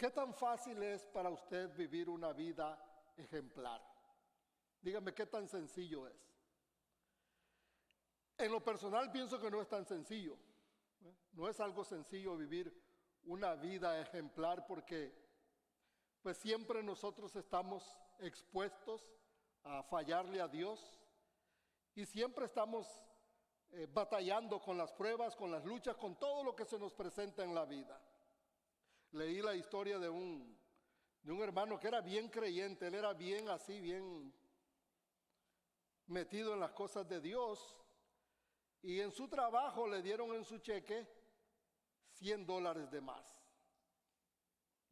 ¿Qué tan fácil es para usted vivir una vida ejemplar? Dígame, ¿qué tan sencillo es? En lo personal pienso que no es tan sencillo. No es algo sencillo vivir una vida ejemplar porque pues siempre nosotros estamos expuestos a fallarle a Dios y siempre estamos batallando con las pruebas, con las luchas, con todo lo que se nos presenta en la vida. Leí la historia de un hermano que era bien creyente, él era bien así, bien metido en las cosas de Dios, y en su trabajo le dieron en su cheque $100 de más.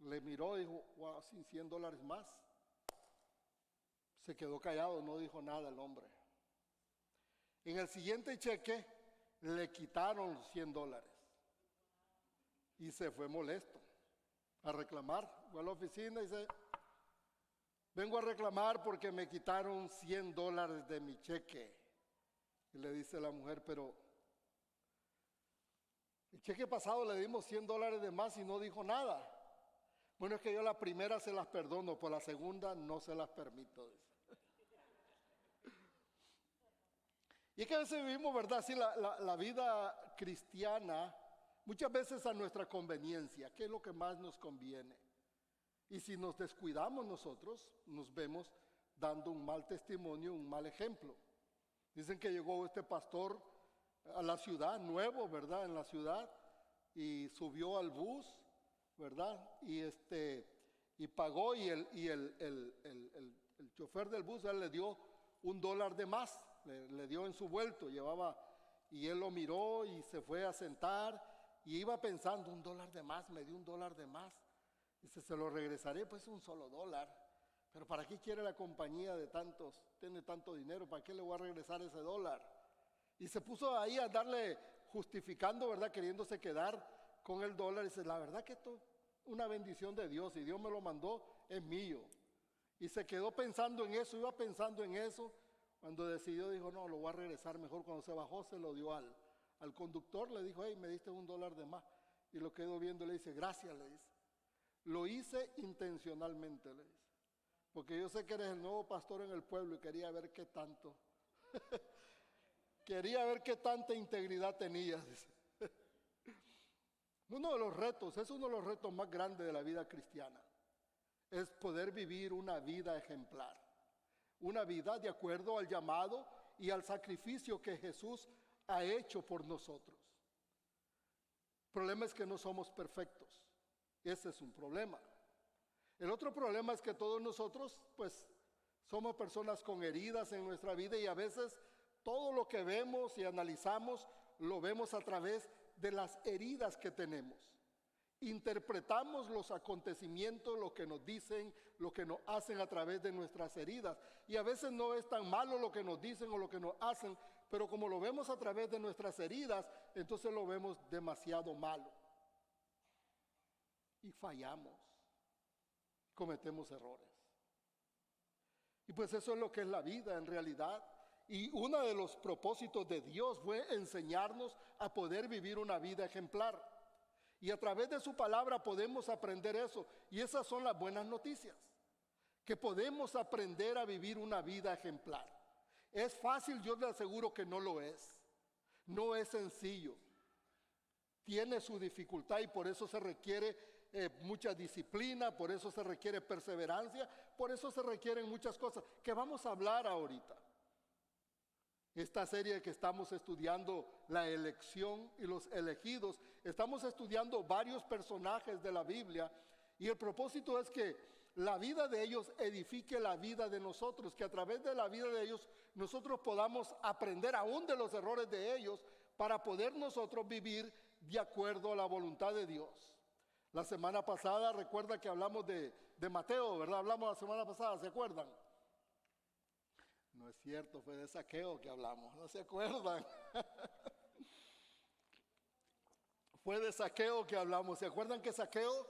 Le miró y dijo, wow, sí, $100 más. Se quedó callado, no dijo nada el hombre. En el siguiente cheque le quitaron los $100 y se fue molesto a reclamar. Fue a la oficina y dice, vengo a reclamar porque me quitaron $100 de mi cheque. Y le dice la mujer, pero el cheque pasado le dimos $100 de más y no dijo nada. Bueno, es que yo la primera se las perdono, por la segunda no se las permito. Y es que a veces vivimos, ¿verdad? Así la vida cristiana, muchas veces a nuestra conveniencia, ¿qué es lo que más nos conviene? Y si nos descuidamos nosotros, nos vemos dando un mal testimonio, un mal ejemplo. Dicen que llegó este pastor a la ciudad, nuevo, ¿verdad? En la ciudad, y subió al bus, ¿verdad? Y pagó y el chofer del bus él le dio $1 de más, le dio en su vuelto, llevaba, y él lo miró y se fue a sentar y iba pensando, $1 de más, me dio $1 de más. Dice, se lo regresaré, pues un solo $1. Pero ¿para qué quiere la compañía de tantos, tiene tanto dinero? ¿Para qué le voy a regresar ese $1? Y se puso ahí a darle, justificando, ¿verdad? Queriéndose quedar con el $1. Dice, la verdad que esto es una bendición de Dios y Dios me lo mandó, es mío. Y se quedó pensando en eso, iba pensando en eso. Cuando decidió, dijo, no, lo voy a regresar mejor. Cuando se bajó, se lo dio al conductor, le dijo, hey, me diste $1 de más. Y lo quedó viendo, le dice, gracias, le dice. Lo hice intencionalmente, le dice. Porque yo sé que eres el nuevo pastor en el pueblo y quería ver qué tanto. Quería ver qué tanta integridad tenías, dice. Uno de los retos, es uno de los retos más grandes de la vida cristiana. Es poder vivir una vida ejemplar. Una vida de acuerdo al llamado y al sacrificio que Jesús ha hecho por nosotros. El problema es que no somos perfectos. Ese es un problema. El otro problema es que todos nosotros, pues, somos personas con heridas en nuestra vida y a veces todo lo que vemos y analizamos lo vemos a través de las heridas que tenemos. Interpretamos los acontecimientos, lo que nos dicen, lo que nos hacen a través de nuestras heridas. Y a veces no es tan malo lo que nos dicen o lo que nos hacen, pero como lo vemos a través de nuestras heridas, entonces lo vemos demasiado malo. Y fallamos, cometemos errores. Y pues eso es lo que es la vida en realidad. Y uno de los propósitos de Dios fue enseñarnos a poder vivir una vida ejemplar. Y a través de su palabra podemos aprender eso. Y esas son las buenas noticias. Que podemos aprender a vivir una vida ejemplar. ¿Es fácil? Yo le aseguro que no lo es. No es sencillo. Tiene su dificultad y por eso se requiere mucha disciplina, por eso se requiere perseverancia, por eso se requieren muchas cosas que vamos a hablar ahorita. Esta serie que estamos estudiando, la elección y los elegidos, estamos estudiando varios personajes de la Biblia y el propósito es que la vida de ellos edifique la vida de nosotros, que a través de la vida de ellos nosotros podamos aprender aún de los errores de ellos para poder nosotros vivir de acuerdo a la voluntad de Dios. La semana pasada, recuerda que hablamos de Mateo, ¿verdad? Hablamos la semana pasada, ¿se acuerdan? No es cierto, fue de Zaqueo que hablamos, ¿no se acuerdan? Fue de Zaqueo que hablamos. ¿Se acuerdan que Zaqueo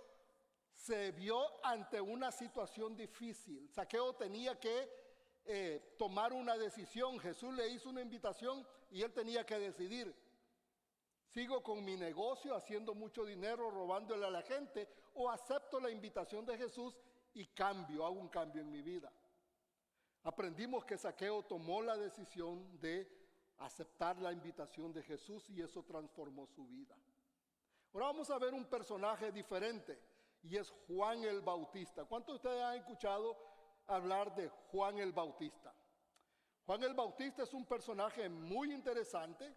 se vio ante una situación difícil? Zaqueo tenía que tomar una decisión. Jesús le hizo una invitación y él tenía que decidir ¿Sigo con mi negocio haciendo mucho dinero, robándole a la gente? ¿O acepto la invitación de Jesús y hago un cambio en mi vida? Aprendimos que Zaqueo tomó la decisión de aceptar la invitación de Jesús y eso transformó su vida. Ahora vamos a ver un personaje diferente y es Juan el Bautista. ¿Cuántos de ustedes han escuchado hablar de Juan el Bautista? Juan el Bautista es un personaje muy interesante,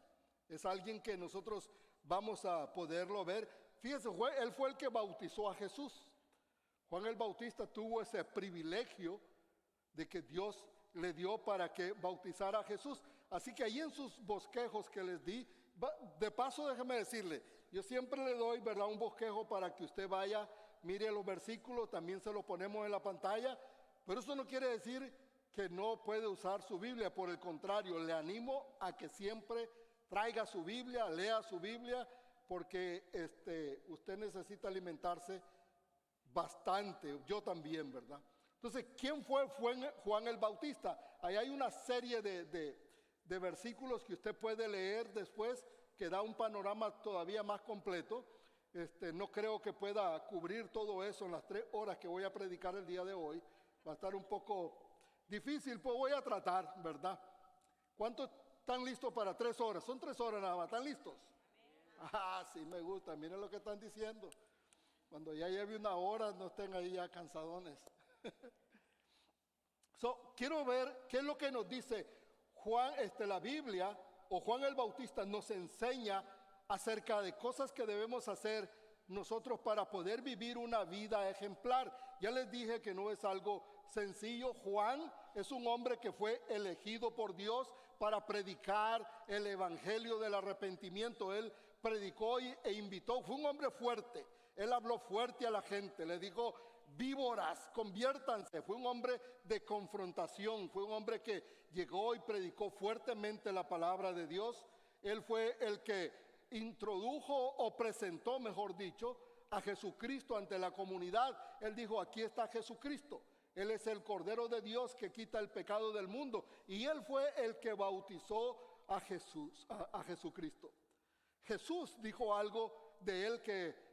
es alguien que nosotros vamos a poderlo ver. Fíjense, él fue el que bautizó a Jesús. Juan el Bautista tuvo ese privilegio de que Dios le dio para que bautizara a Jesús. Así que ahí en sus bosquejos que les di, de paso déjeme decirle, yo siempre le doy, ¿verdad?, un bosquejo para que usted vaya, mire los versículos, también se los ponemos en la pantalla, pero eso no quiere decir que no puede usar su Biblia. Por el contrario, le animo a que siempre traiga su Biblia, lea su Biblia, porque usted necesita alimentarse bastante, yo también, ¿verdad? Entonces, ¿quién fue Juan el Bautista? Ahí hay una serie de versículos que usted puede leer después, que da un panorama todavía más completo. No creo que pueda cubrir todo eso en las 3 horas que voy a predicar el día de hoy. Va a estar un poco difícil, pues voy a tratar, ¿verdad? ¿Cuántos están listos para 3 horas? Son 3 horas nada más, ¿están listos? Ah, sí, me gusta, miren lo que están diciendo. Cuando ya lleve 1 hora, no estén ahí ya cansadones. Quiero ver qué es lo que nos dice Juan, la Biblia, o Juan el Bautista nos enseña acerca de cosas que debemos hacer nosotros para poder vivir una vida ejemplar. Ya les dije que no es algo sencillo. Juan es un hombre que fue elegido por Dios para predicar el evangelio del arrepentimiento. Él predicó e invitó, fue un hombre fuerte. Él habló fuerte a la gente, le dijo: víboras, conviértanse. Fue un hombre de confrontación, fue un hombre que llegó y predicó fuertemente la palabra de Dios. Él fue el que introdujo o presentó, mejor dicho, a Jesucristo ante la comunidad. Él dijo: aquí está Jesucristo, Él es el Cordero de Dios que quita el pecado del mundo. Y Él fue el que bautizó a Jesucristo. Jesús dijo algo de Él que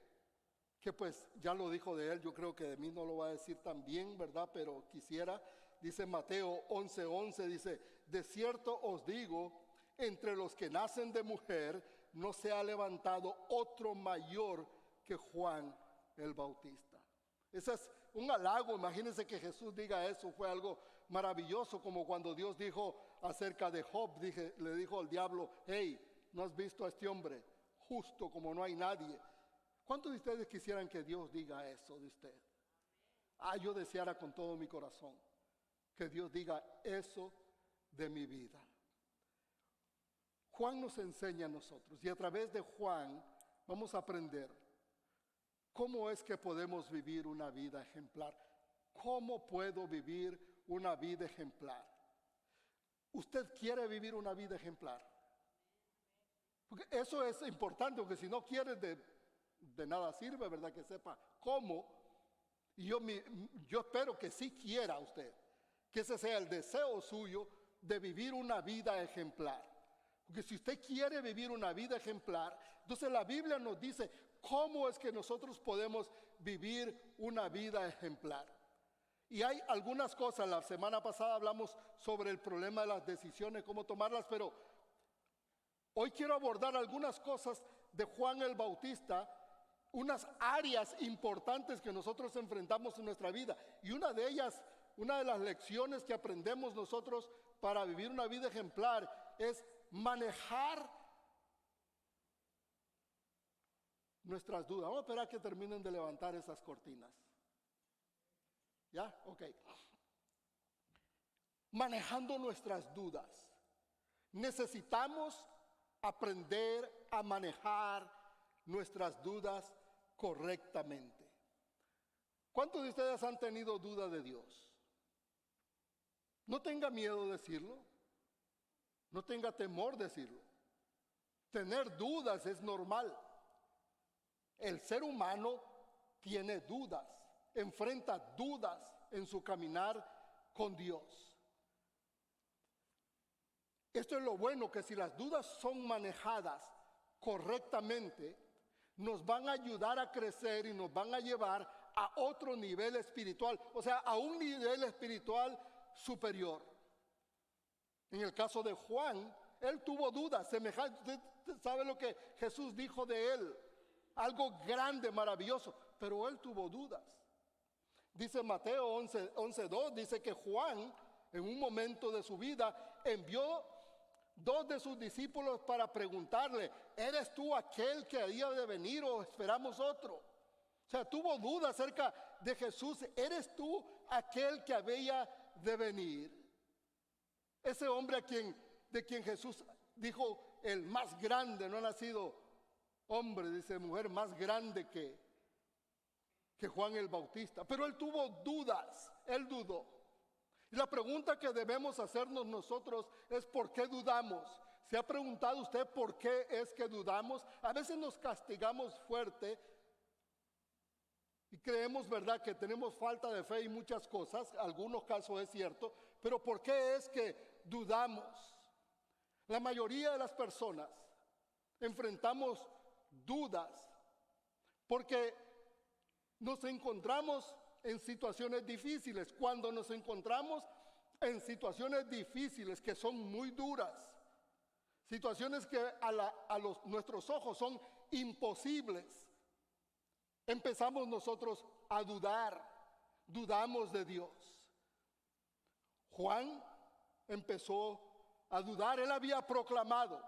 pues ya lo dijo de Él, yo creo que de mí no lo va a decir también, ¿verdad? Pero quisiera, dice Mateo 11:11, dice: de cierto os digo, entre los que nacen de mujer no se ha levantado otro mayor que Juan el Bautista. Ese es un halago. Imagínense que Jesús diga eso, fue algo maravilloso, como cuando Dios dijo acerca de Job, le dijo al diablo: hey, ¿no has visto a este hombre justo como no hay nadie? ¿Cuántos de ustedes quisieran que Dios diga eso de usted? Yo deseara con todo mi corazón que Dios diga eso de mi vida. Juan nos enseña a nosotros, y a través de Juan vamos a aprender cómo es que podemos vivir una vida ejemplar. ¿Cómo puedo vivir una vida ejemplar? ¿Usted quiere vivir una vida ejemplar? Porque eso es importante, porque si no quiere, de nada sirve, ¿verdad? Que sepa cómo. Y yo espero que sí quiera usted, que ese sea el deseo suyo de vivir una vida ejemplar. Porque si usted quiere vivir una vida ejemplar, entonces la Biblia nos dice cómo es que nosotros podemos vivir una vida ejemplar. Y hay algunas cosas. La semana pasada hablamos sobre el problema de las decisiones, cómo tomarlas, pero hoy quiero abordar algunas cosas de Juan el Bautista, unas áreas importantes que nosotros enfrentamos en nuestra vida. Y una de ellas, una de las lecciones que aprendemos nosotros para vivir una vida ejemplar, es manejar nuestras dudas. Vamos a esperar a que terminen de levantar esas cortinas. ¿Ya? Ok. Manejando nuestras dudas. Necesitamos aprender a manejar nuestras dudas correctamente. ¿Cuántos de ustedes han tenido duda de Dios? No tenga miedo de decirlo. No tenga temor de decirlo. Tener dudas es normal. El ser humano tiene dudas, enfrenta dudas en su caminar con Dios. Esto es lo bueno, que si las dudas son manejadas correctamente, nos van a ayudar a crecer y nos van a llevar a otro nivel espiritual, o sea, a un nivel espiritual superior. En el caso de Juan, él tuvo dudas semejantes. Usted sabe lo que Jesús dijo de él, algo grande, maravilloso, pero él tuvo dudas. Dice Mateo 11:2, dice que Juan, en un momento de su vida, envió 2 de sus discípulos para preguntarle: ¿eres tú aquel que había de venir o esperamos otro? O sea, tuvo dudas acerca de Jesús. ¿Eres tú aquel que había de venir? Ese hombre de quien Jesús dijo, el más grande, no ha nacido hombre, dice mujer, más grande que Juan el Bautista. Pero él tuvo dudas, él dudó. Y la pregunta que debemos hacernos nosotros es: ¿por qué dudamos? ¿Se ha preguntado usted por qué es que dudamos? A veces nos castigamos fuerte y creemos, ¿verdad?, que tenemos falta de fe y muchas cosas. En algunos casos es cierto, pero ¿por qué es que dudamos? La mayoría de las personas enfrentamos dudas porque nos encontramos en situaciones difíciles. Cuando nos encontramos en situaciones difíciles que son muy duras, situaciones que nuestros ojos son imposibles, empezamos nosotros a dudar, dudamos de Dios. Juan empezó a dudar. Él había proclamado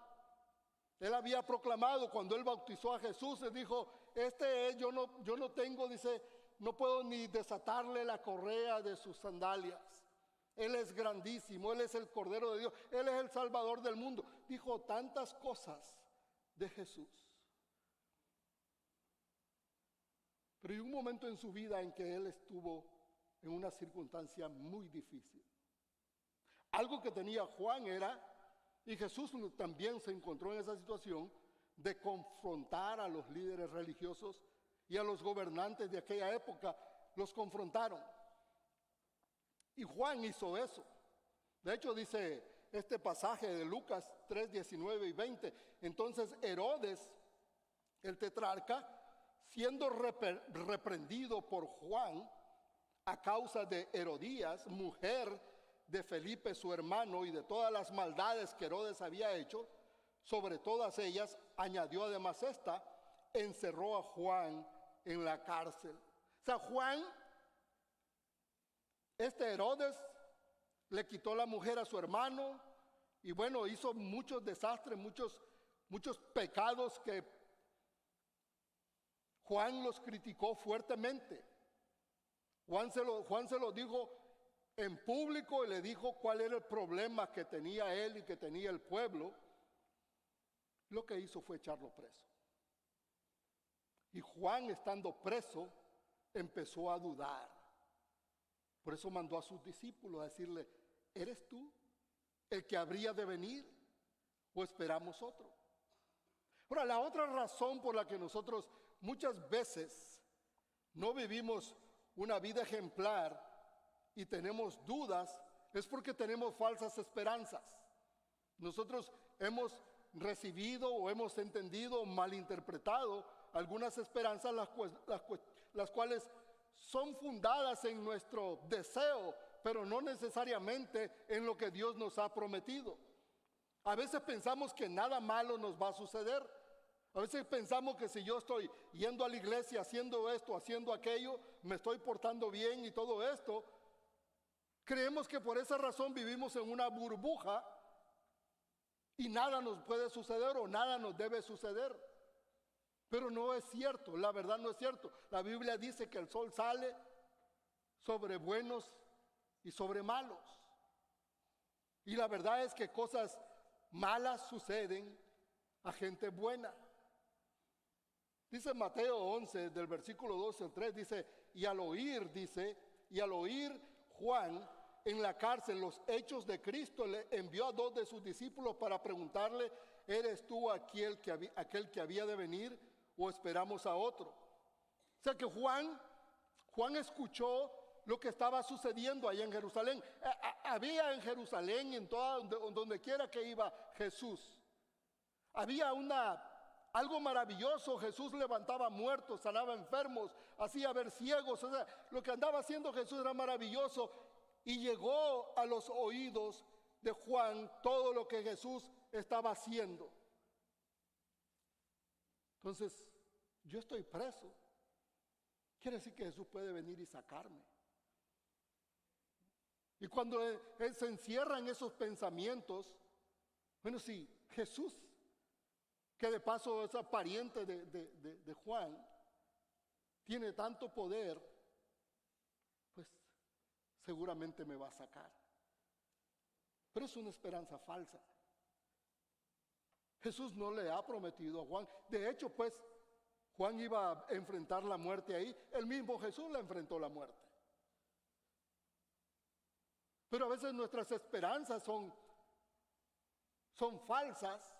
cuando él bautizó a Jesús, él dijo: yo no tengo, dice, no puedo ni desatarle la correa de sus sandalias. Él es grandísimo, Él es el Cordero de Dios, Él es el Salvador del mundo. Dijo tantas cosas de Jesús. Pero hay un momento en su vida en que él estuvo en una circunstancia muy difícil. Algo que tenía Juan era, y Jesús también se encontró en esa situación, de confrontar a los líderes religiosos y a los gobernantes de aquella época. Los confrontaron. Y Juan hizo eso. De hecho, dice este pasaje de Lucas 3, 19 y 20. Entonces Herodes, el tetrarca, siendo reprendido por Juan a causa de Herodías, mujer de Felipe su hermano, y de todas las maldades que Herodes había hecho, sobre todas ellas añadió además esta: encerró a Juan en la cárcel. O sea, Herodes le quitó la mujer a su hermano, y bueno, hizo muchos desastres, muchos pecados que Juan los criticó fuertemente. Juan se lo dijo en público y le dijo cuál era el problema que tenía él y que tenía el pueblo. Lo que hizo fue echarlo preso. Y Juan, estando preso, empezó a dudar. Por eso mandó a sus discípulos a decirle: ¿eres tú el que habría de venir o esperamos otro? Ahora, la otra razón por la que nosotros muchas veces no vivimos una vida ejemplar y tenemos dudas es porque tenemos falsas esperanzas. Nosotros hemos recibido o hemos entendido, malinterpretado algunas esperanzas las cuales son fundadas en nuestro deseo, pero no necesariamente en lo que Dios nos ha prometido. A veces pensamos que nada malo nos va a suceder. A veces pensamos que si yo estoy yendo a la iglesia, haciendo esto, haciendo aquello, me estoy portando bien y todo esto, creemos que por esa razón vivimos en una burbuja y nada nos puede suceder o nada nos debe suceder. Pero no es cierto, la verdad no es cierto. La Biblia dice que el sol sale sobre buenos y sobre malos. Y la verdad es que cosas malas suceden a gente buena. Dice Mateo 11, del versículo 12 al 3, dice, y al oír Juan en la cárcel los hechos de Cristo, le envió a 2 de sus discípulos para preguntarle: ¿eres tú aquel que había de venir o esperamos a otro? O sea que Juan escuchó lo que estaba sucediendo allá en Jerusalén. Había en Jerusalén, en donde quiera que iba Jesús, había una algo maravilloso. Jesús levantaba muertos, sanaba enfermos, hacía ver ciegos. O sea, lo que andaba haciendo Jesús era maravilloso. Y llegó a los oídos de Juan todo lo que Jesús estaba haciendo. Entonces, yo estoy preso. Quiere decir que Jesús puede venir y sacarme. Y cuando él se encierra en esos pensamientos, bueno, si Jesús, que de paso es pariente de Juan, tiene tanto poder, pues seguramente me va a sacar. Pero es una esperanza falsa. Jesús no le ha prometido a Juan. De hecho, pues, Juan iba a enfrentar la muerte ahí. El mismo Jesús le enfrentó la muerte. Pero a veces nuestras esperanzas son falsas.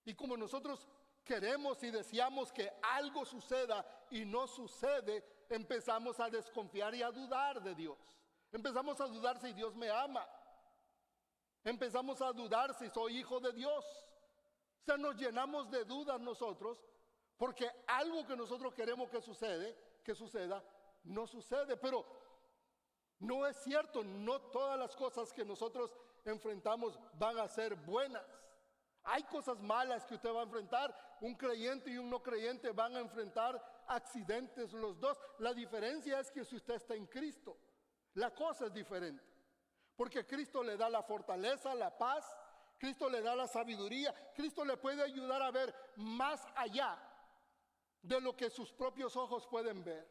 Y como nosotros queremos y deseamos que algo suceda y no sucede, empezamos a desconfiar y a dudar de Dios. Empezamos a dudar si Dios me ama. Empezamos a dudar si soy hijo de Dios. O sea, nos llenamos de dudas nosotros porque algo que nosotros queremos que suceda, no sucede. Pero no es cierto, no todas las cosas que nosotros enfrentamos van a ser buenas. Hay cosas malas que usted va a enfrentar. Un creyente y un no creyente van a enfrentar accidentes los dos. La diferencia es que si usted está en Cristo, la cosa es diferente. Porque Cristo le da la fortaleza, la paz, Cristo le da la sabiduría, Cristo le puede ayudar a ver más allá de lo que sus propios ojos pueden ver.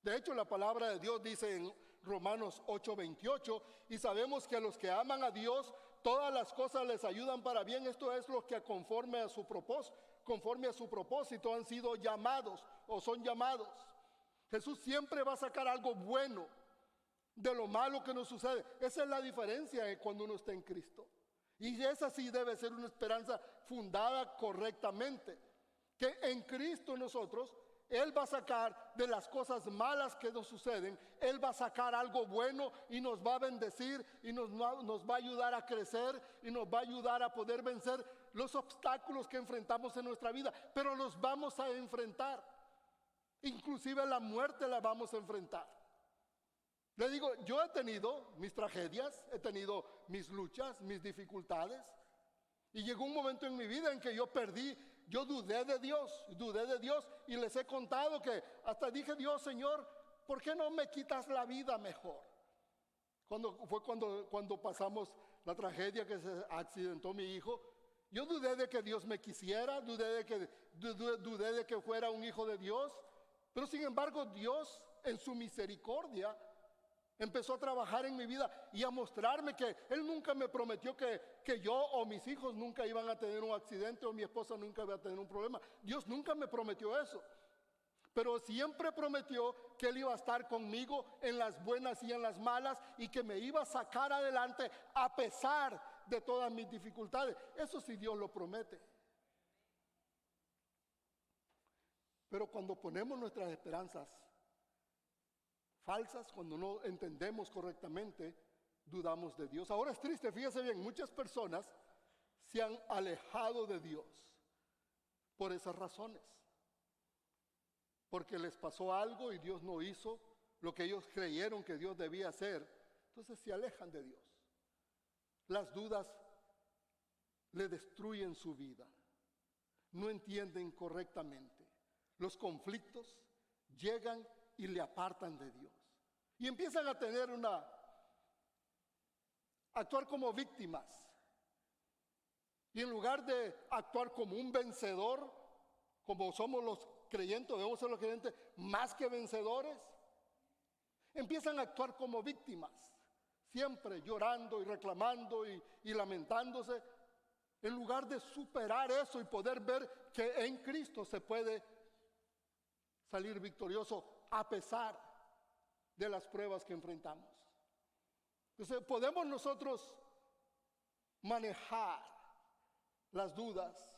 De hecho, la palabra de Dios dice en Romanos 8:28, y sabemos que a los que aman a Dios, todas las cosas les ayudan para bien. Esto es lo que conforme a su propósito han sido llamados o son llamados. Jesús siempre va a sacar algo bueno de lo malo que nos sucede. Esa es la diferencia cuando uno está en Cristo. Y esa sí debe ser una esperanza fundada correctamente. Que en Cristo nosotros, Él va a sacar de las cosas malas que nos suceden, Él va a sacar algo bueno y nos va a bendecir y nos va a ayudar a crecer y nos va a ayudar a poder vencer los obstáculos que enfrentamos en nuestra vida. Pero los vamos a enfrentar. Inclusive la muerte la vamos a enfrentar. Le digo, yo he tenido mis tragedias, he tenido mis luchas, mis dificultades. Y llegó un momento en mi vida en que yo dudé de Dios y les he contado que hasta dije, Dios, Señor, ¿por qué no me quitas la vida mejor? Cuando pasamos la tragedia que se accidentó mi hijo, yo dudé de que Dios me quisiera, dudé de que fuera un hijo de Dios, pero sin embargo Dios en su misericordia empezó a trabajar en mi vida y a mostrarme que Él nunca me prometió que yo o mis hijos nunca iban a tener un accidente o mi esposa nunca iba a tener un problema. Dios nunca me prometió eso. Pero siempre prometió que Él iba a estar conmigo en las buenas y en las malas y que me iba a sacar adelante a pesar de todas mis dificultades. Eso sí Dios lo promete. Pero cuando ponemos nuestras esperanzas falsas, cuando no entendemos correctamente, dudamos de Dios. Ahora es triste, fíjese bien, muchas personas se han alejado de Dios por esas razones. Porque les pasó algo y Dios no hizo lo que ellos creyeron que Dios debía hacer. Entonces se alejan de Dios. Las dudas le destruyen su vida. No entienden correctamente. Los conflictos llegan y le apartan de Dios. Y empiezan a tener actuar como víctimas. Y en lugar de actuar como un vencedor, como somos los creyentes, debemos ser los creyentes más que vencedores, empiezan a actuar como víctimas, siempre llorando y reclamando y lamentándose, en lugar de superar eso y poder ver que en Cristo se puede salir victorioso a pesar de las pruebas que enfrentamos. Entonces, podemos nosotros manejar las dudas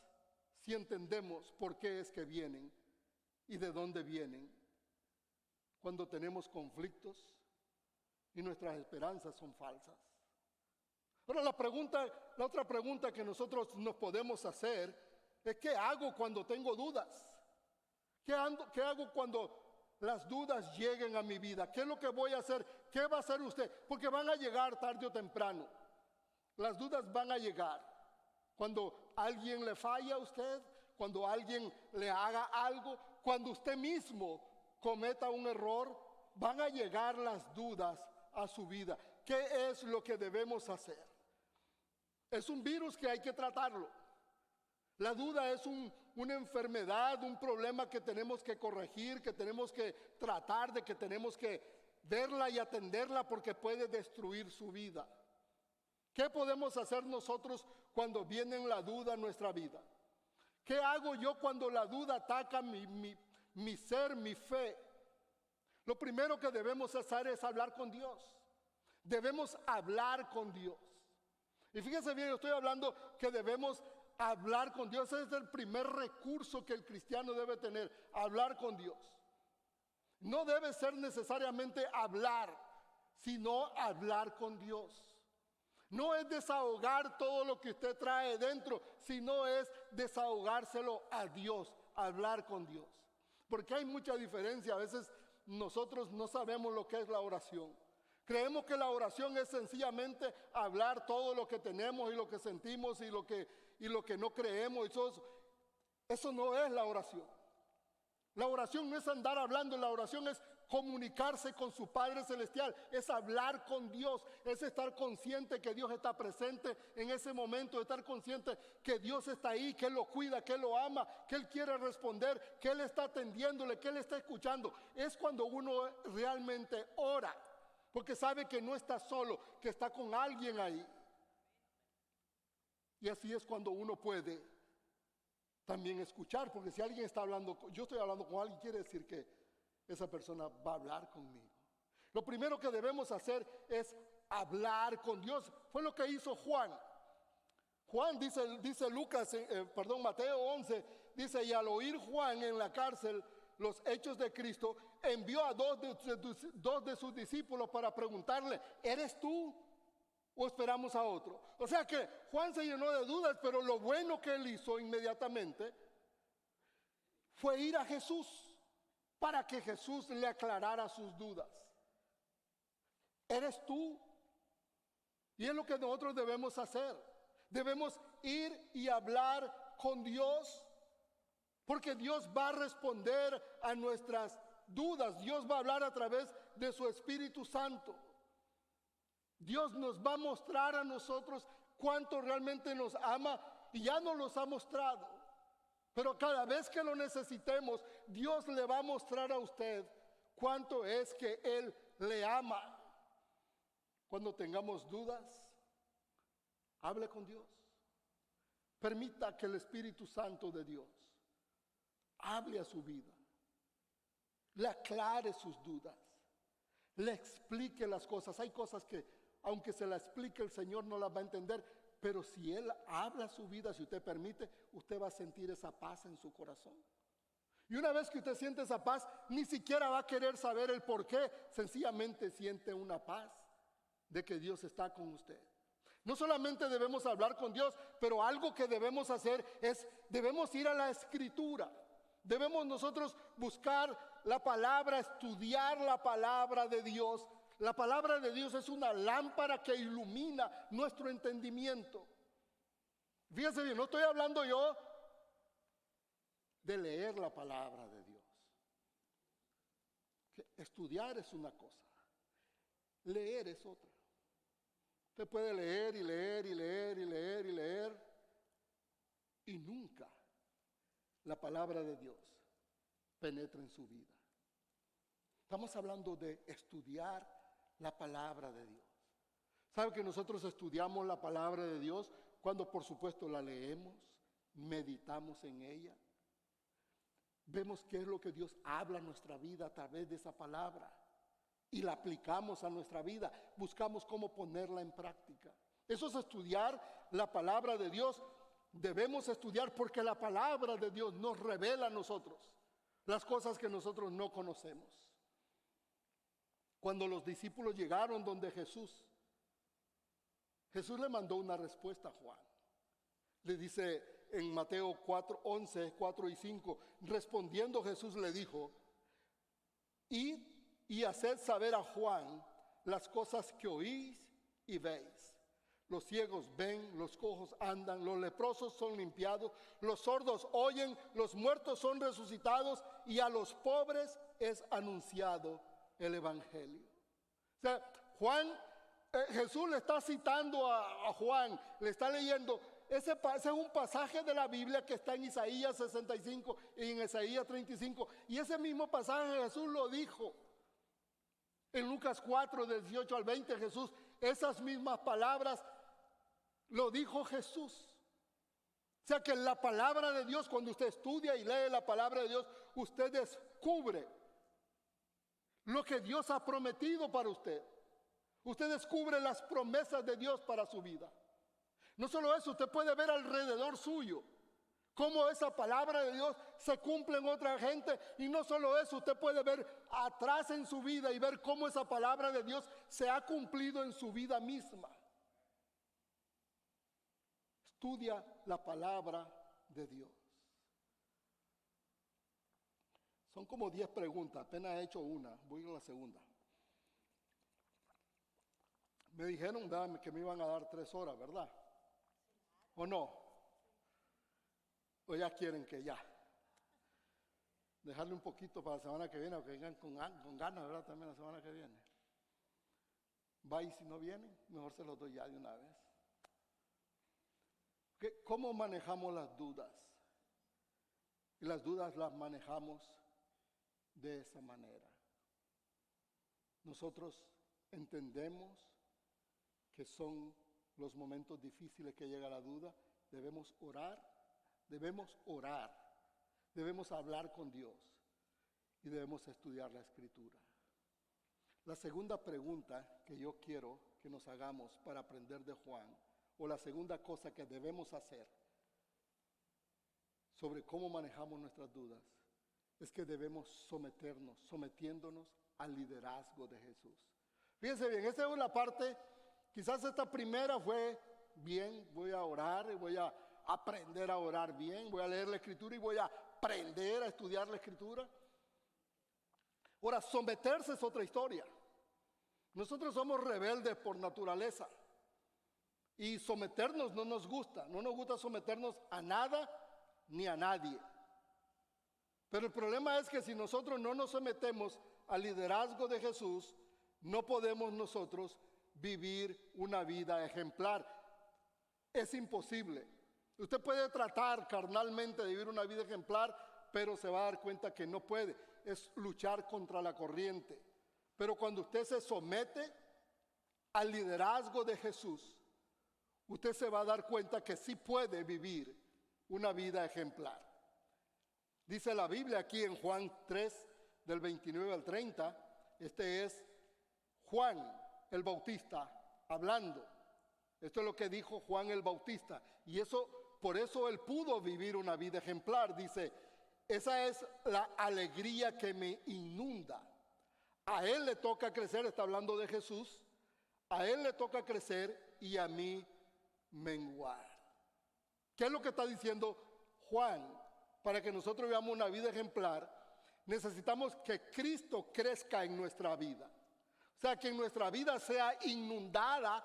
si entendemos por qué es que vienen y de dónde vienen cuando tenemos conflictos y nuestras esperanzas son falsas. Ahora la otra pregunta que nosotros nos podemos hacer es ¿qué hago cuando tengo dudas? ¿Qué hago cuando las dudas lleguen a mi vida? ¿Qué es lo que voy a hacer? ¿Qué va a hacer usted? Porque van a llegar tarde o temprano. Las dudas van a llegar. Cuando alguien le falla a usted, cuando alguien le haga algo, cuando usted mismo cometa un error, van a llegar las dudas a su vida. ¿Qué es lo que debemos hacer? Es un virus que hay que tratarlo. La duda es una enfermedad, un problema que tenemos que corregir, que tenemos que tratar, de que tenemos que verla y atenderla porque puede destruir su vida. ¿Qué podemos hacer nosotros cuando viene la duda a nuestra vida? ¿Qué hago yo cuando la duda ataca mi ser, mi fe? Lo primero que debemos hacer es hablar con Dios. Debemos hablar con Dios. Y fíjense bien, yo estoy hablando que debemos hablar con Dios. Ese es el primer recurso que el cristiano debe tener, hablar con Dios. No debe ser necesariamente hablar, sino hablar con Dios. No es desahogar todo lo que usted trae dentro, sino es desahogárselo a Dios, hablar con Dios. Porque hay mucha diferencia. A veces nosotros no sabemos lo que es la oración. Creemos que la oración es sencillamente hablar todo lo que tenemos y lo que sentimos y lo que no creemos. Eso no es la oración. La oración no es andar hablando, la oración es comunicarse con su Padre Celestial, es hablar con Dios, es estar consciente que Dios está presente en ese momento, estar consciente que Dios está ahí, que Él lo cuida, que Él lo ama, que Él quiere responder, que Él está atendiéndole, que Él está escuchando. Es cuando uno realmente ora, porque sabe que no está solo, que está con alguien ahí. Y así es cuando uno puede también escuchar, porque si alguien está hablando, yo estoy hablando con alguien, quiere decir que esa persona va a hablar conmigo. Lo primero que debemos hacer es hablar con Dios. Fue lo que hizo Juan. Juan dice Mateo 11, dice, y al oír Juan en la cárcel los hechos de Cristo, envió a dos de sus discípulos para preguntarle, ¿eres tú o esperamos a otro? O sea que Juan se llenó de dudas, pero lo bueno que él hizo inmediatamente fue ir a Jesús para que Jesús le aclarara sus dudas. ¿Eres tú? Y es lo que nosotros debemos hacer. Debemos ir y hablar con Dios, porque Dios va a responder a nuestras dudas. Dios va a hablar a través de su Espíritu Santo. Dios nos va a mostrar a nosotros cuánto realmente nos ama, y ya nos los ha mostrado. Pero cada vez que lo necesitemos, Dios le va a mostrar a usted cuánto es que Él le ama. Cuando tengamos dudas, hable con Dios. Permita que el Espíritu Santo de Dios hable a su vida, le aclare sus dudas, le explique las cosas. Hay cosas que, aunque se las explique, el Señor no las va a entender. Pero si Él habla su vida, si usted permite, usted va a sentir esa paz en su corazón. Y una vez que usted siente esa paz, ni siquiera va a querer saber el por qué. Sencillamente siente una paz de que Dios está con usted. No solamente debemos hablar con Dios, pero algo que debemos hacer es, debemos ir a la Escritura. Debemos nosotros buscar la palabra, estudiar la palabra de Dios. La palabra de Dios es una lámpara que ilumina nuestro entendimiento. Fíjense bien, no estoy hablando yo de leer la palabra de Dios. Que estudiar es una cosa, leer es otra. Usted puede leer y leer y leer y leer y leer, y nunca la palabra de Dios penetra en su vida. Estamos hablando de estudiar la palabra de Dios. ¿Sabe que nosotros estudiamos la palabra de Dios cuando por supuesto la leemos, meditamos en ella? Vemos qué es lo que Dios habla en nuestra vida a través de esa palabra y la aplicamos a nuestra vida, buscamos cómo ponerla en práctica. Eso es estudiar la palabra de Dios. Debemos estudiar porque la palabra de Dios nos revela a nosotros las cosas que nosotros no conocemos. Cuando los discípulos llegaron donde Jesús le mandó una respuesta a Juan. Le dice, en Mateo 4, 11, 4 y 5, respondiendo Jesús le dijo, id y haced saber a Juan las cosas que oís y veis. Los ciegos ven, los cojos andan, los leprosos son limpiados, los sordos oyen, los muertos son resucitados y a los pobres es anunciado el evangelio. O sea, Jesús le está citando a Juan, le está leyendo. Ese es un pasaje de la Biblia que está en Isaías 65 y en Isaías 35. Y ese mismo pasaje Jesús lo dijo. En Lucas 4, del 18 al 20, Jesús, esas mismas palabras lo dijo Jesús. O sea que la palabra de Dios, cuando usted estudia y lee la palabra de Dios, usted descubre lo que Dios ha prometido para usted. Usted descubre las promesas de Dios para su vida. No solo eso, usted puede ver alrededor suyo cómo esa palabra de Dios se cumple en otra gente. Y no solo eso, usted puede ver atrás en su vida y ver cómo esa palabra de Dios se ha cumplido en su vida misma. Estudia la palabra de Dios. Son como 10 preguntas, apenas he hecho una, voy a la segunda. Me dijeron que me iban a dar 3 horas, ¿verdad? ¿O no? ¿O ya quieren que ya? Dejarle un poquito para la semana que viene, o que vengan con ganas, ¿verdad? También la semana que viene. Va, y si no vienen, mejor se los doy ya de una vez. ¿Cómo manejamos las dudas? Y las dudas las manejamos de esa manera. Nosotros entendemos que son los momentos difíciles que llega la duda. Debemos orar, debemos hablar con Dios y debemos estudiar la Escritura. La segunda pregunta que yo quiero que nos hagamos para aprender de Juan, o la segunda cosa que debemos hacer sobre cómo manejamos nuestras dudas, es que debemos sometiéndonos al liderazgo de Jesús. Fíjense bien, esta es la parte, quizás esta primera fue bien, voy a orar y voy a aprender a orar bien, voy a leer la Escritura y voy a aprender a estudiar la Escritura. Ahora, someterse es otra historia. Nosotros somos rebeldes por naturaleza y someternos no nos gusta someternos a nada ni a nadie. Pero el problema es que si nosotros no nos sometemos al liderazgo de Jesús, no podemos nosotros vivir una vida ejemplar. Es imposible. Usted puede tratar carnalmente de vivir una vida ejemplar, pero se va a dar cuenta que no puede. Es luchar contra la corriente. Pero cuando usted se somete al liderazgo de Jesús, usted se va a dar cuenta que sí puede vivir una vida ejemplar. Dice la Biblia aquí en Juan 3, del 29 al 30, este es Juan el Bautista hablando. Esto es lo que dijo Juan el Bautista. Y por eso él pudo vivir una vida ejemplar. Dice, esa es la alegría que me inunda. A él le toca crecer, está hablando de Jesús. A él le toca crecer y a mí menguar. ¿Qué es lo que está diciendo Juan? Para que nosotros veamos una vida ejemplar, necesitamos que Cristo crezca en nuestra vida. O sea, que en nuestra vida sea inundada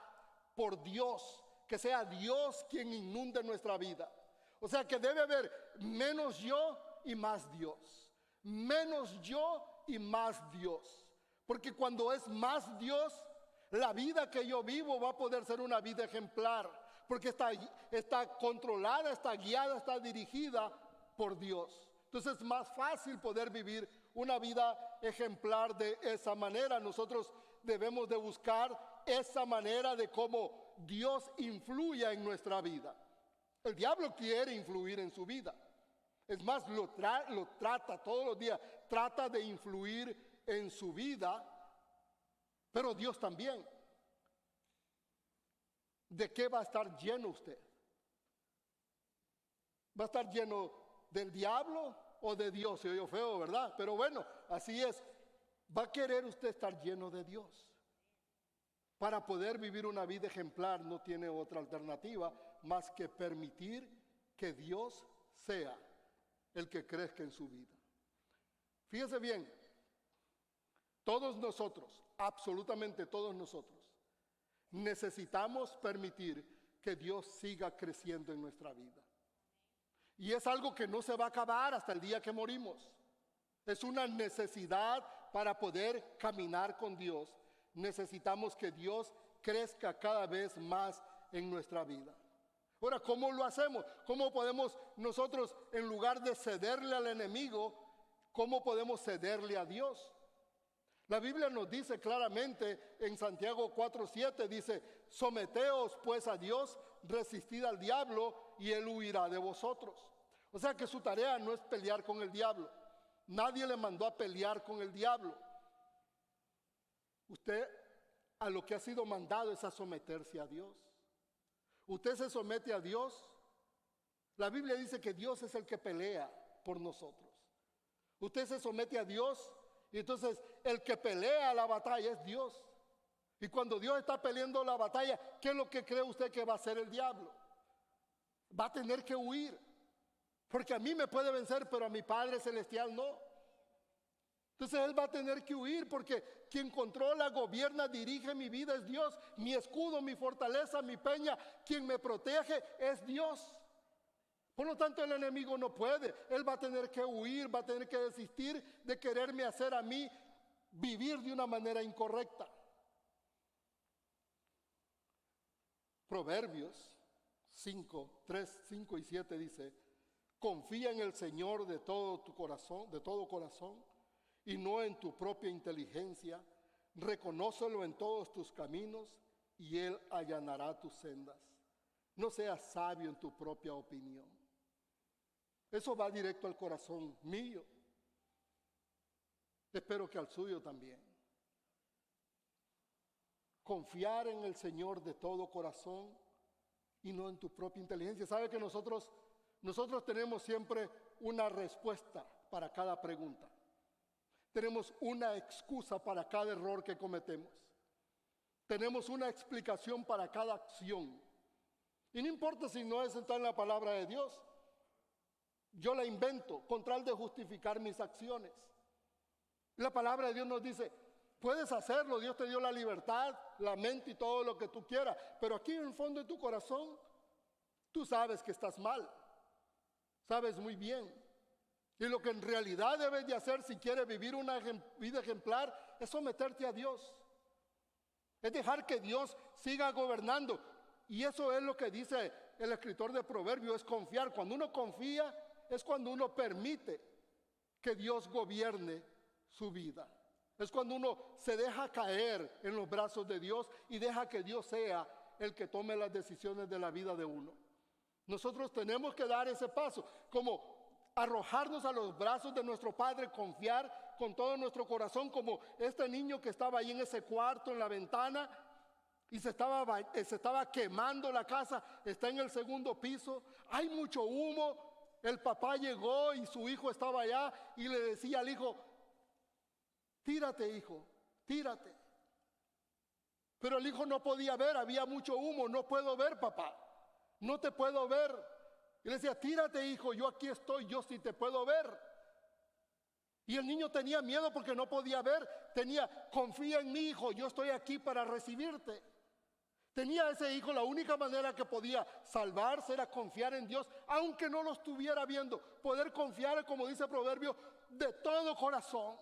por Dios, que sea Dios quien inunde nuestra vida. O sea, que debe haber menos yo y más Dios. Menos yo y más Dios. Porque cuando es más Dios, la vida que yo vivo va a poder ser una vida ejemplar. Porque está controlada, está guiada, está dirigida por Dios. Entonces es más fácil poder vivir una vida ejemplar de esa manera. Nosotros debemos de buscar esa manera de cómo Dios influya en nuestra vida. El diablo quiere influir en su vida. Es más, lo trata todos los días, trata de influir en su vida, pero Dios también. ¿De qué va a estar lleno usted? ¿Va a estar lleno del diablo o de Dios? Se oyó feo, ¿verdad? Pero bueno, así es. Va a querer usted estar lleno de Dios. Para poder vivir una vida ejemplar no tiene otra alternativa más que permitir que Dios sea el que crezca en su vida. Fíjese bien, todos nosotros, absolutamente todos nosotros, necesitamos permitir que Dios siga creciendo en nuestra vida. Y es algo que no se va a acabar hasta el día que morimos. Es una necesidad para poder caminar con Dios. Necesitamos que Dios crezca cada vez más en nuestra vida. Ahora, ¿cómo lo hacemos? ¿Cómo podemos nosotros, en lugar de cederle al enemigo, cómo podemos cederle a Dios? La Biblia nos dice claramente en Santiago 4:7, dice, someteos pues a Dios, resistid al diablo y él huirá de vosotros. O sea que su tarea no es pelear con el diablo. Nadie le mandó a pelear con el diablo. Usted a lo que ha sido mandado es a someterse a Dios. Usted se somete a Dios. La Biblia dice que Dios es el que pelea por nosotros. Usted se somete a Dios y entonces el que pelea la batalla es Dios. Y cuando Dios está peleando la batalla, ¿qué es lo que cree usted que va a hacer el diablo? Va a tener que huir. Porque a mí me puede vencer, pero a mi Padre Celestial no. Entonces Él va a tener que huir porque quien controla, gobierna, dirige mi vida es Dios. Mi escudo, mi fortaleza, mi peña, quien me protege es Dios. Por lo tanto, el enemigo no puede. Él va a tener que huir, va a tener que desistir de quererme hacer a mí vivir de una manera incorrecta. Proverbios 5 y 7 dice, confía en el Señor de todo tu corazón, y no en tu propia inteligencia. Reconócelo en todos tus caminos y Él allanará tus sendas. No seas sabio en tu propia opinión. Eso va directo al corazón mío. Espero que al suyo también. Confiar en el Señor de todo corazón y no en tu propia inteligencia. ¿Sabe que nosotros tenemos siempre una respuesta para cada pregunta? Tenemos una excusa para cada error que cometemos. Tenemos una explicación para cada acción. Y no importa si no está en la palabra de Dios. Yo la invento con tal de justificar mis acciones. La palabra de Dios nos dice, puedes hacerlo, Dios te dio la libertad, la mente y todo lo que tú quieras. Pero aquí en el fondo de tu corazón, tú sabes que estás mal. Sabes muy bien. Y lo que en realidad debes de hacer si quieres vivir una vida ejemplar es someterte a Dios. Es dejar que Dios siga gobernando. Y eso es lo que dice el escritor de Proverbios, es confiar. Cuando uno confía es cuando uno permite que Dios gobierne su vida. Es cuando uno se deja caer en los brazos de Dios y deja que Dios sea el que tome las decisiones de la vida de uno. Nosotros tenemos que dar ese paso, como arrojarnos a los brazos de nuestro Padre, confiar con todo nuestro corazón, como este niño que estaba ahí en ese cuarto, en la ventana, y se estaba quemando la casa, está en el segundo piso, hay mucho humo, el papá llegó y su hijo estaba allá y le decía al hijo, tírate hijo, tírate. Pero el hijo no podía ver, había mucho humo, no puedo ver papá, no te puedo ver. Y le decía, tírate hijo, yo aquí estoy, yo sí te puedo ver. Y el niño tenía miedo porque no podía ver, confía en mi hijo, yo estoy aquí para recibirte. Tenía ese hijo, la única manera que podía salvarse era confiar en Dios, aunque no lo estuviera viendo, poder confiar, como dice el proverbio, de todo corazón.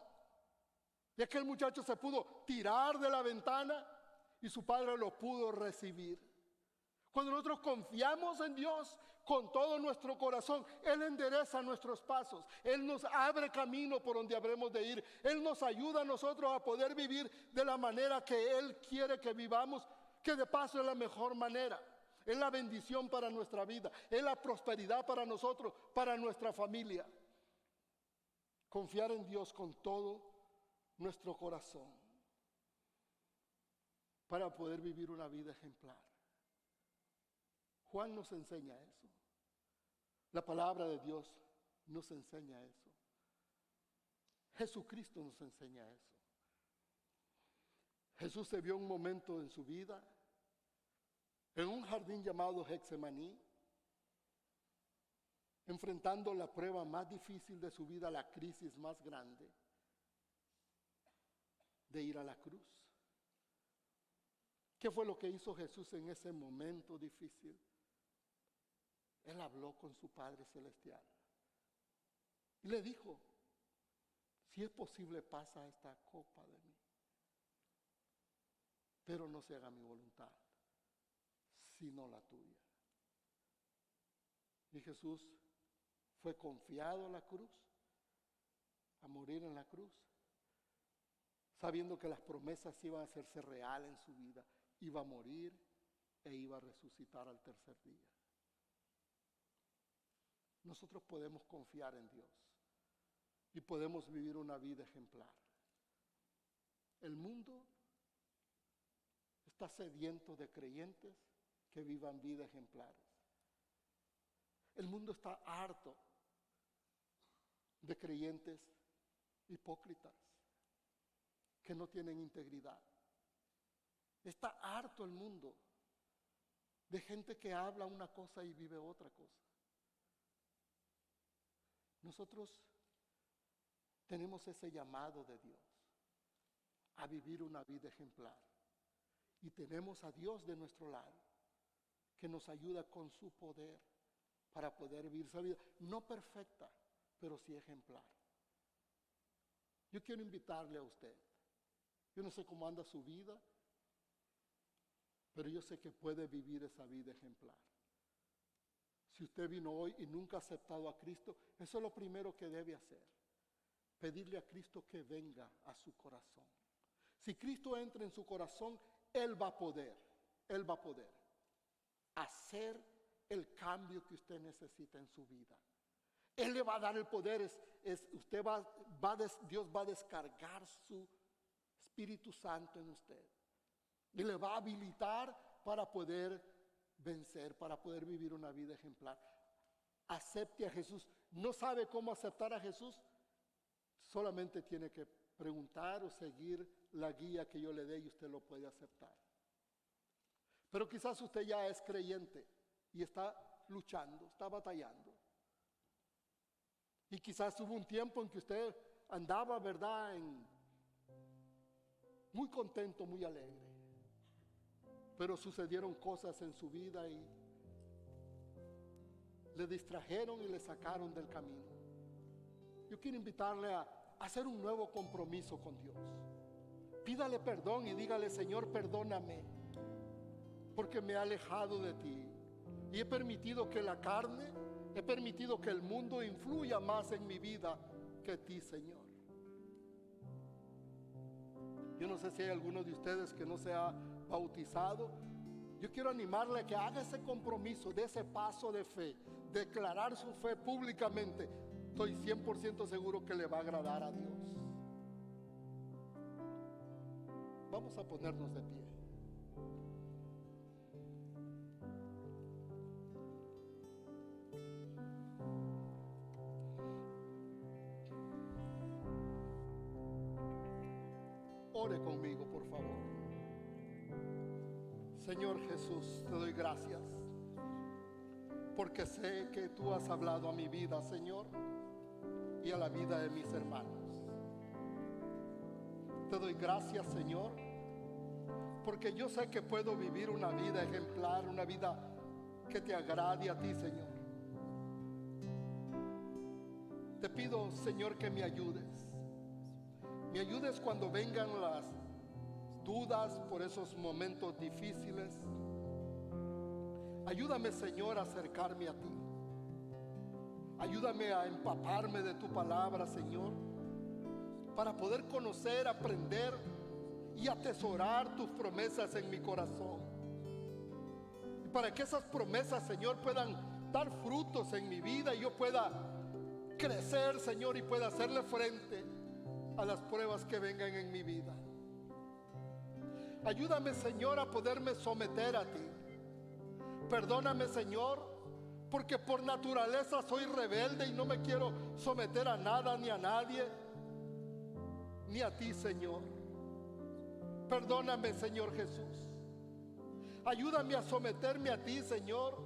Y aquel muchacho se pudo tirar de la ventana y su padre lo pudo recibir. Cuando nosotros confiamos en Dios con todo nuestro corazón, Él endereza nuestros pasos. Él nos abre camino por donde habremos de ir. Él nos ayuda a nosotros a poder vivir de la manera que Él quiere que vivamos, que de paso es la mejor manera. Es la bendición para nuestra vida. Es la prosperidad para nosotros, para nuestra familia. Confiar en Dios con todo nuestro corazón para poder vivir una vida ejemplar. Juan nos enseña eso. La palabra de Dios nos enseña eso. Jesucristo nos enseña eso. Jesús se vio un momento en su vida en un jardín llamado Getsemaní. enfrentando la prueba más difícil de su vida, la crisis más grande, de ir a la cruz. ¿Qué fue lo que hizo Jesús en ese momento difícil? Él habló con su Padre Celestial y le dijo: si es posible, pasa esta copa de mí, pero no se haga mi voluntad, sino la tuya. Y Jesús fue confiado a la cruz, a morir en la cruz, sabiendo que las promesas iban a hacerse real en su vida. Iba a morir e iba a resucitar al tercer día. Nosotros podemos confiar en Dios y podemos vivir una vida ejemplar. El mundo está sediento de creyentes que vivan vidas ejemplares. El mundo está harto de creyentes hipócritas que no tienen integridad. Está harto el mundo de gente que habla una cosa y vive otra cosa. Nosotros tenemos ese llamado de Dios a vivir una vida ejemplar. Y tenemos a Dios de nuestro lado, que nos ayuda con su poder para poder vivir esa vida, no perfecta, pero sí ejemplar. Yo quiero invitarle a usted. Yo no sé cómo anda su vida, pero yo sé que puede vivir esa vida ejemplar. Si usted vino hoy y nunca ha aceptado a Cristo, eso es lo primero que debe hacer. Pedirle a Cristo que venga a su corazón. Si Cristo entra en su corazón, Él va a poder hacer el cambio que usted necesita en su vida. Él le va a dar el poder, Dios va a descargar su Espíritu Santo en usted. Y le va a habilitar para poder vencer, para poder vivir una vida ejemplar. Acepte a Jesús. ¿No sabe cómo aceptar a Jesús? Solamente tiene que preguntar o seguir la guía que yo le dé y usted lo puede aceptar. Pero quizás usted ya es creyente y está luchando, está batallando. Y quizás hubo un tiempo en que usted andaba, ¿verdad?, muy contento, muy alegre. Pero sucedieron cosas en su vida y le distrajeron y le sacaron del camino. Yo quiero invitarle a hacer un nuevo compromiso con Dios. Pídale perdón y dígale: Señor, perdóname, porque me he alejado de ti y he permitido que la carne, he permitido que el mundo influya más en mi vida que ti, Señor. Yo no sé si hay alguno de ustedes que no se ha bautizado. Yo quiero animarle a que haga ese compromiso, de ese paso de fe, declarar su fe públicamente. Estoy 100% seguro que le va a agradar a Dios. Vamos a ponernos de pie. Ore conmigo, por favor. Señor Jesús, te doy gracias porque sé que tú has hablado a mi vida, Señor, y a la vida de mis hermanos. Te doy gracias, Señor, porque yo sé que puedo vivir una vida ejemplar, una vida que te agrade a ti, Señor. Te pido, Señor, que me ayudes. Me ayudes cuando vengan las dudas por esos momentos difíciles. Ayúdame, Señor, a acercarme a ti. Ayúdame a empaparme de tu palabra, Señor, para poder conocer, aprender y atesorar tus promesas en mi corazón. Y para que esas promesas, Señor, puedan dar frutos en mi vida y yo pueda crecer, Señor, y pueda hacerle frente a las pruebas que vengan en mi vida. Ayúdame, Señor, a poderme someter a ti. Perdóname, Señor, porque por naturaleza soy rebelde y no me quiero someter a nada ni a nadie, ni a ti, Señor. Perdóname, Señor Jesús. Ayúdame a someterme a ti, Señor,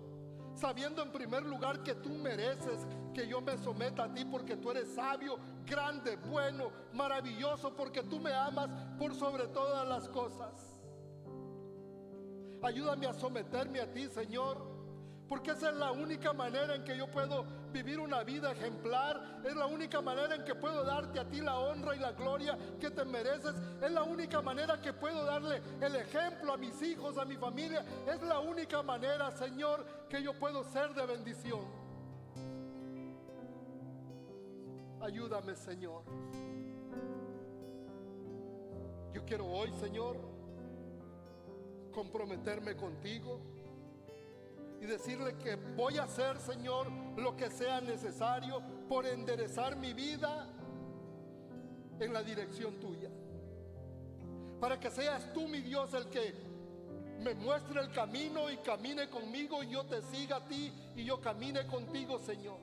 sabiendo en primer lugar que tú mereces que yo me someta a ti, porque tú eres sabio, grande, bueno, maravilloso, porque tú me amas por sobre todas las cosas. Ayúdame a someterme a ti, Señor, porque esa es la única manera en que yo puedo vivir una vida ejemplar. Es la única manera en que puedo darte a ti la honra y la gloria que te mereces. Es la única manera que puedo darle el ejemplo a mis hijos, a mi familia. Es la única manera, Señor, que yo puedo ser de bendición. Ayúdame, Señor. Yo quiero hoy, Señor, comprometerme contigo y decirle que voy a hacer, Señor, lo que sea necesario por enderezar mi vida en la dirección tuya, para que seas tú, mi Dios, el que me muestre el camino y camine conmigo, y yo te siga a ti y yo camine contigo, Señor.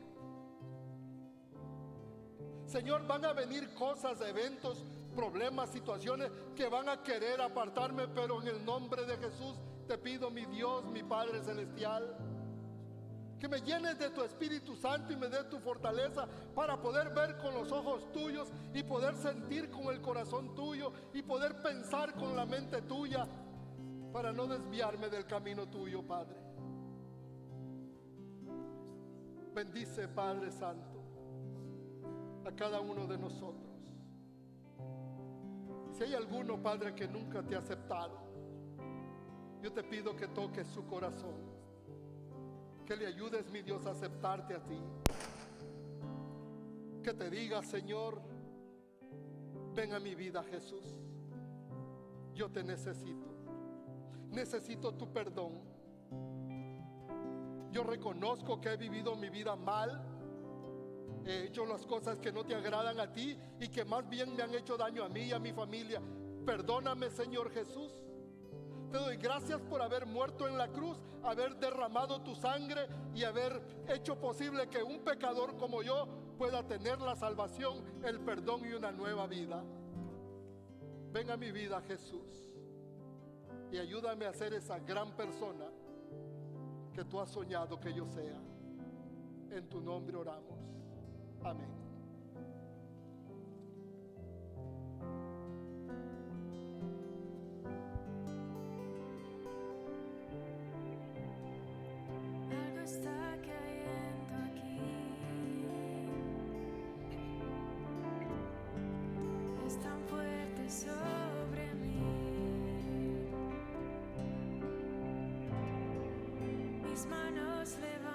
Señor, van a venir cosas, eventos, problemas, situaciones que van a querer apartarme, pero en el nombre de Jesús te pido, mi Dios, mi Padre Celestial, que me llenes de tu Espíritu Santo y me des tu fortaleza para poder ver con los ojos tuyos y poder sentir con el corazón tuyo y poder pensar con la mente tuya, para no desviarme del camino tuyo, Padre. Bendice, Padre Santo, a cada uno de nosotros. Si hay alguno, Padre, que nunca te ha aceptado, yo te pido que toques su corazón, que le ayudes, mi Dios, a aceptarte a ti. Que te diga, Señor, ven a mi vida, Jesús. Yo te necesito. Necesito tu perdón. Yo reconozco que he vivido mi vida mal. He hecho las cosas que no te agradan a ti y que más bien me han hecho daño a mí y a mi familia. Perdóname, Señor Jesús. Te doy gracias por haber muerto en la cruz, haber derramado tu sangre y haber hecho posible que un pecador como yo pueda tener la salvación, el perdón y una nueva vida. Ven a mi vida, Jesús, y ayúdame a ser esa gran persona que tú has soñado que yo sea. En tu nombre oramos. Amén. Algo está cayendo aquí. Es tan fuerte sobre mí. Mis manos levantadas.